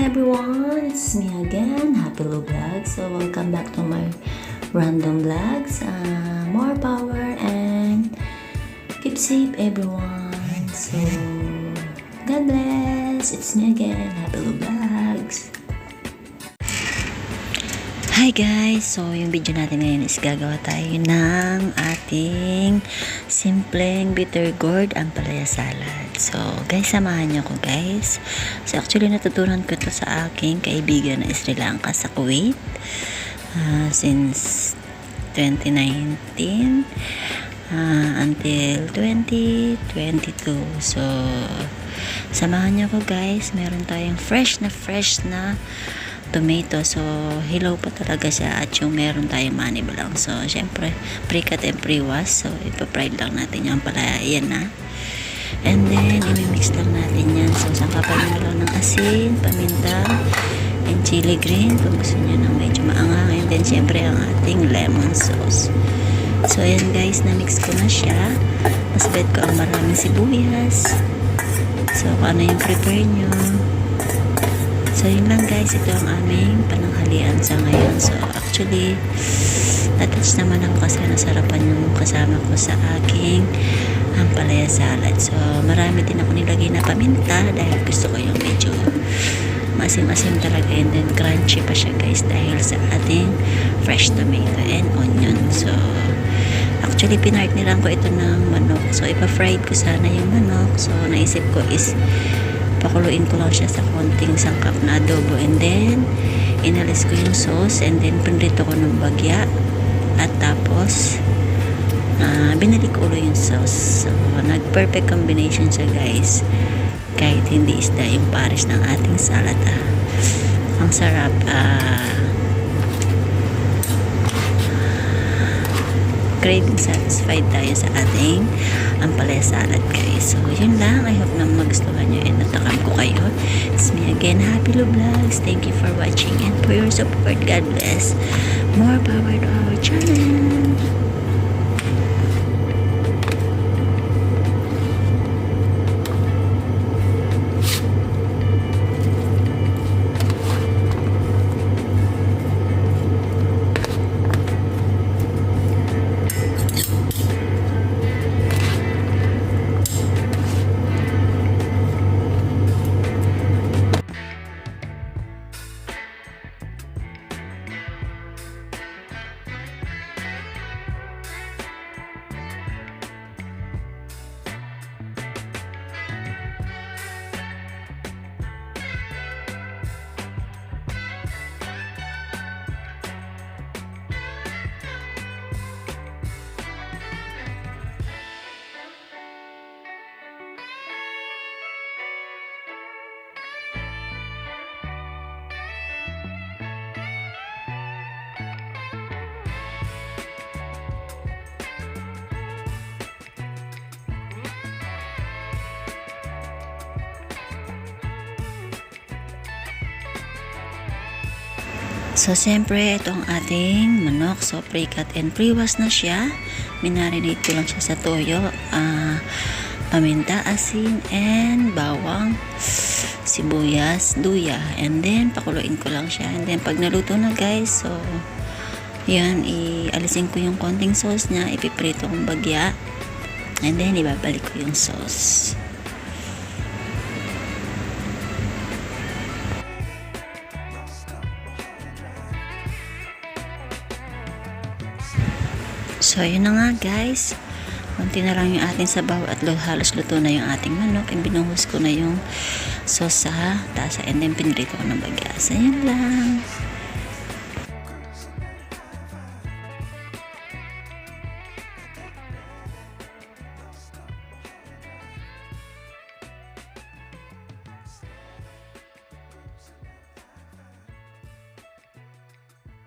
everyone, it's me again, Happy Lou Vlog. So welcome back to my random vlogs. More power and keep safe everyone. So God bless. It's me again, Happy Lou Vlogs. Hi guys! So yung video natin ngayon is gagawa tayo ng ating simpleng bitter gourd ampalaya salad. So guys, samahan niyo ko guys. So actually natutunan ko to sa aking kaibigan na Sri Lanka sa Kuwait since 2019 until 2022. So samahan niyo ko guys. Meron tayong fresh na tomato. So, hilaw pa talaga siya at yung meron tayong manib lang. So, syempre, pre-cut and pre-wash. So, ipa-fried lang natin yung palaya. Yan na. And then, imimix lang natin yan. So, sangkapan nyo lang ng asin, paminta, and chili green. Kung gusto nyo ng medyo maangang. And then, syempre, ang ating lemon sauce. So, yan guys, na-mix ko na siya. Nasabit ko ang maraming sibuyas. So, kung ano yung prepare nyo. So, yun lang guys. Ito ang aming pananghalian sa ngayon. So, actually, natouch naman ako kasi nasarapan yung kasama ko sa aking ampalaya salad. So, marami din ako nilagay na paminta dahil gusto ko yung medyo masim-masim talaga. And then, crunchy pa siya guys dahil sa ating fresh tomato and onion. So, actually, pinartniran ko ito ng manok. So, ipa-fried ko sana yung manok. So, naisip ko is pakuluin ko lang siya sa konting sangkap na adobo and then inalis ko yung sauce and then pinrito ko ng bagya at tapos binalik ko ulo yung sauce. So nag-perfect combination siya guys kahit hindi isda yung pares ng ating salad. Ang sarap. Craving satisfied tayo sa ating ampalaya salad guys. So yun lang, I hope na magustuhan nyo and natakan ko kayo. It's me again, Happy Lou Vlogs. Thank you for watching and for your support. God bless. More power to our channel. So, siyempre, ito ang ating manok. So, pre-cut and pre-wash na siya. Minarinate ko lang siya sa toyo, paminta, asin, and bawang, sibuyas, luya. And then, pakuluin ko lang siya. And then, pag naluto na guys, so, yan, ialisin ko yung konting sauce niya. Ipiprito kong bagya. And then, ibabalik ko yung sauce. So, yun na nga guys. Kunti na lang yung ating sabaw at halos luto na yung ating manok. And binuhos ko na yung sauce sa tasa. And then pinrito ko ng bagya. So, yun lang.